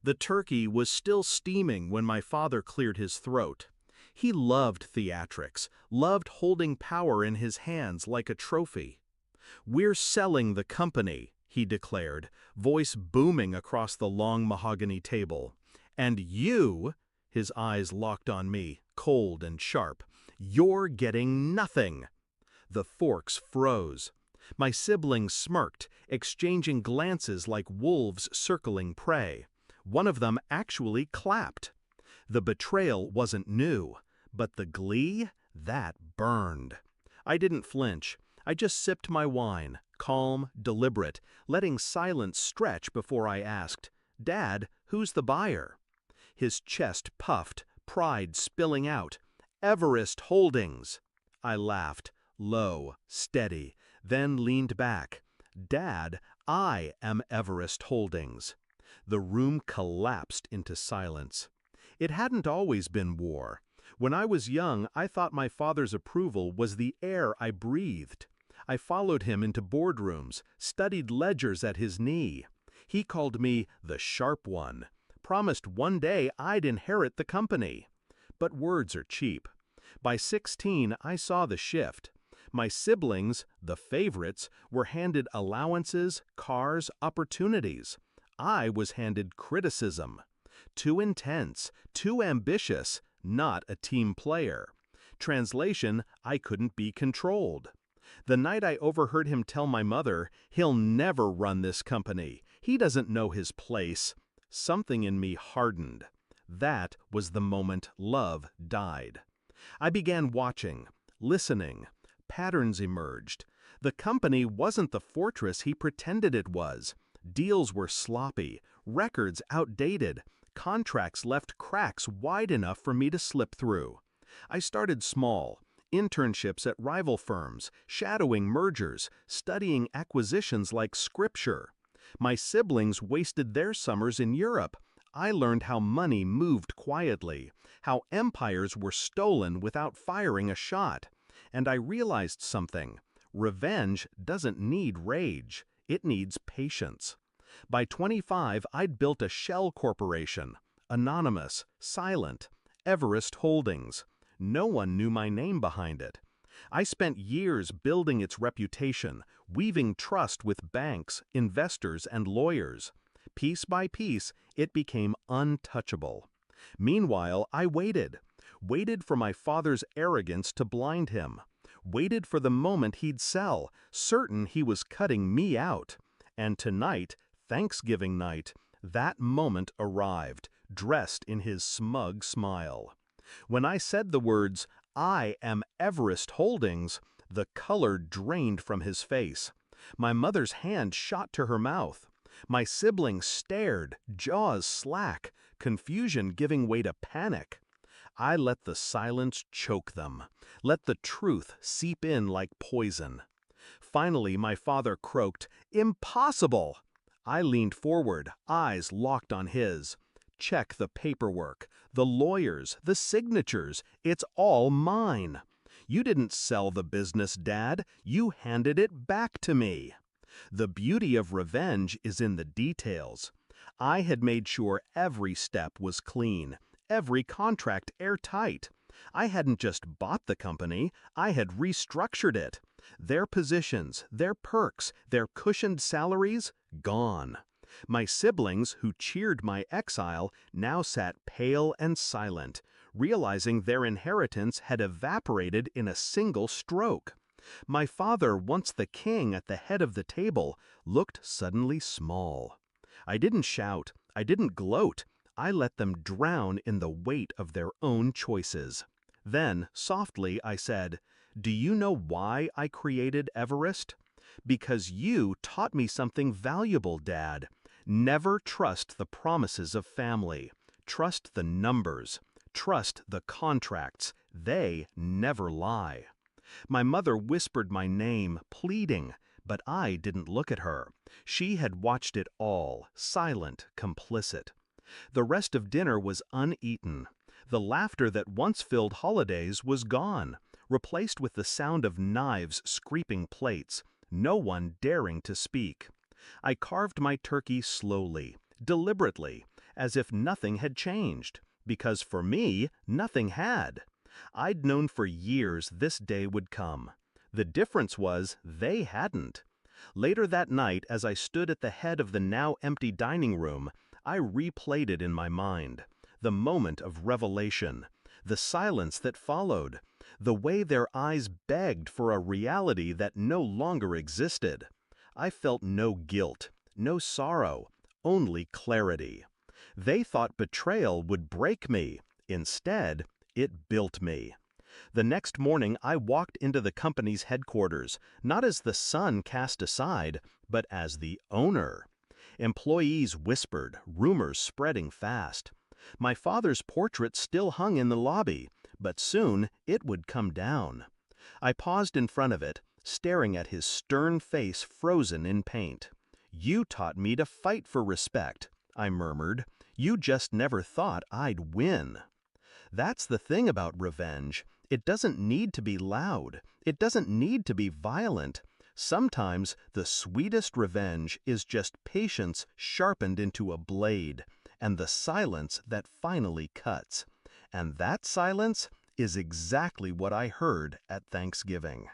The turkey was still steaming when my father cleared his throat. He loved theatrics, loved holding power in his hands like a trophy. "We're selling the company," he declared, voice booming across the long mahogany table. "And you," his eyes locked on me, cold and sharp, "you're getting nothing." The forks froze. My siblings smirked, exchanging glances like wolves circling prey. One of them actually clapped. The betrayal wasn't new, but the glee, that burned. I didn't flinch. I just sipped my wine, calm, deliberate, letting silence stretch before I asked, "Dad, who's the buyer?" His chest puffed, pride spilling out. "Everest Holdings." I laughed, low, steady, then leaned back. "Dad, I am Everest Holdings." The room collapsed into silence. It hadn't always been war. When I was young, I thought my father's approval was the air I breathed. I followed him into boardrooms, studied ledgers at his knee. He called me the sharp one, promised one day I'd inherit the company. But words are cheap. By 16, I saw the shift. My siblings, the favorites, were handed allowances, cars, opportunities. I was handed criticism. Too intense, too ambitious, not a team player. Translation, I couldn't be controlled. The night I overheard him tell my mother, "He'll never run this company. He doesn't know his place," something in me hardened. That was the moment love died. I began watching, listening. Patterns emerged. The company wasn't the fortress he pretended it was. Deals were sloppy, records outdated, contracts left cracks wide enough for me to slip through. I started small, internships at rival firms, shadowing mergers, studying acquisitions like scripture. My siblings wasted their summers in Europe. I learned how money moved quietly, how empires were stolen without firing a shot. And I realized something. Revenge doesn't need rage. It needs patience. By 25, I'd built a shell corporation. Anonymous, silent, Everest Holdings. No one knew my name behind it. I spent years building its reputation, weaving trust with banks, investors, and lawyers. Piece by piece, it became untouchable. Meanwhile, I waited for my father's arrogance to blind him, waited for the moment he'd sell, certain he was cutting me out. And tonight, Thanksgiving night, that moment arrived, dressed in his smug smile. When I said the words, "I am Everest Holdings," the color drained from his face. My mother's hand shot to her mouth. My siblings stared, jaws slack, confusion giving way to panic. I let the silence choke them, let the truth seep in like poison. Finally, my father croaked, "Impossible!" I leaned forward, eyes locked on his. "Check the paperwork, the lawyers, the signatures. It's all mine. You didn't sell the business, Dad. You handed it back to me." The beauty of revenge is in the details. I had made sure every step was clean, every contract airtight. I hadn't just bought the company, I had restructured it. Their positions, their perks, their cushioned salaries, gone. My siblings, who cheered my exile, now sat pale and silent, realizing their inheritance had evaporated in a single stroke. My father, once the king at the head of the table, looked suddenly small. I didn't shout, I didn't gloat, I let them drown in the weight of their own choices. Then, softly, I said, "Do you know why I created Everest? Because you taught me something valuable, Dad. Never trust the promises of family. Trust the numbers. Trust the contracts. They never lie." My mother whispered my name, pleading, but I didn't look at her. She had watched it all, silent, complicit. The rest of dinner was uneaten. The laughter that once filled holidays was gone, replaced with the sound of knives scraping plates, no one daring to speak. I carved my turkey slowly, deliberately, as if nothing had changed, because for me, nothing had. I'd known for years this day would come. The difference was they hadn't. Later that night, as I stood at the head of the now empty dining room, I replayed it in my mind. The moment of revelation, the silence that followed, the way their eyes begged for a reality that no longer existed. I felt no guilt, no sorrow, only clarity. They thought betrayal would break me. Instead, it built me. The next morning I walked into the company's headquarters, not as the son cast aside, but as the owner. Employees whispered, rumors spreading fast. My father's portrait still hung in the lobby, but soon it would come down. I paused in front of it, staring at his stern face frozen in paint. "You taught me to fight for respect," I murmured. "You just never thought I'd win." That's the thing about revenge. It doesn't need to be loud. It doesn't need to be violent. Sometimes the sweetest revenge is just patience sharpened into a blade, and the silence that finally cuts. And that silence is exactly what I heard at Thanksgiving.